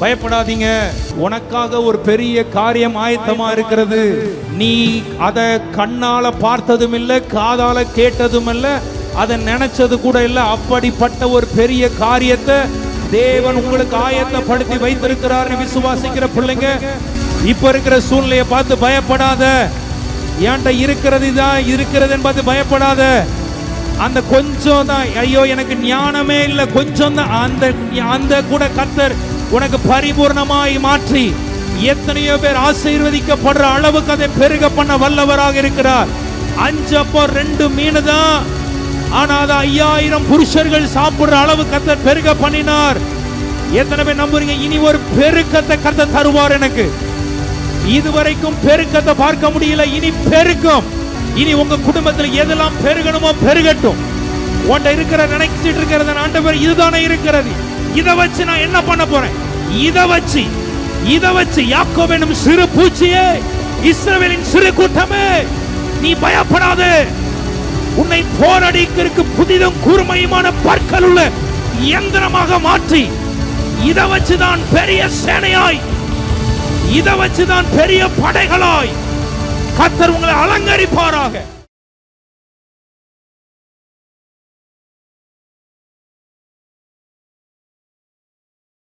பயப்படாதீங்க, உனக்காக ஒரு பெரிய காரியம் ஆயத்தமா இருக்கிறது. நீ அதை கண்ணால பார்த்ததும் இல்ல, காதால கேட்டதும் இல்ல, அதை நினைச்சது கூட இல்ல. அப்படிப்பட்ட ஒரு பெரிய காரியத்தை தேவன் உங்களுக்கு ஆயத்தப்படுத்தி வைத்திருக்கிறார். விசுவாசிக்கிற பிள்ளைங்க, இப்ப இருக்கிற சூழ்நிலையை பார்த்து பயப்படாத. ஏன்ட்ட இருக்கிறது தான் இருக்கிறதுன்னு பார்த்து பயப்படாத. அந்த கொஞ்சம் தான், ஐயோ எனக்கு ஞானமே இல்லை, கொஞ்சம் தான், அந்த கூட கர்த்தர் உனக்கு பரிபூர்ணமாய் மாற்றி எத்தனையோ பேர் ஆசீர்வதிக்கப்படுற அளவுக்கு அதை பெருக பண்ண வல்லவராக இருக்கிறார். 5 அப்பம் 2 மீன் தான், ஆனா அதை 5000 புருஷர்கள் சாப்பிடுற அளவுக்கு கர்த்தர் பெருக பண்ணினார். எத்தனை பேர் நம்புறீங்க? இனி ஒரு பெருக்கத்தை கர்த்தர் தருவார். எனக்கு இதுவரைக்கும் பெருக்கத்தை பார்க்க முடியல, இனி பெருக்கம். இனி உங்க குடும்பத்தில் எதெல்லாம் பெருகணுமோ பெருகட்டும். உன்கிட்ட இருக்கிற நினைச்சிட்டு இருக்கிறத ஆண்டவர் இதுதானே இருக்கிறது, இதை வச்சு நான் என்ன பண்ண போறேன்? இதை வச்சு யாக்கோபு எனும் சிறு பூச்சியே, இஸ்ரவேலின் சிறு கூட்டமே, நீ பயப்படாதே. உன்னை போரடிக்கிறதுக்கு புதிதும் கூர்மையுமான பற்கள் உள்ள இயந்திரமாக மாற்றி, இதை வச்சுதான் பெரிய சேனையாய், இதை வச்சுதான் பெரிய படைகளாய் கர்த்தர் உங்களை அலங்கரிப்பாராக.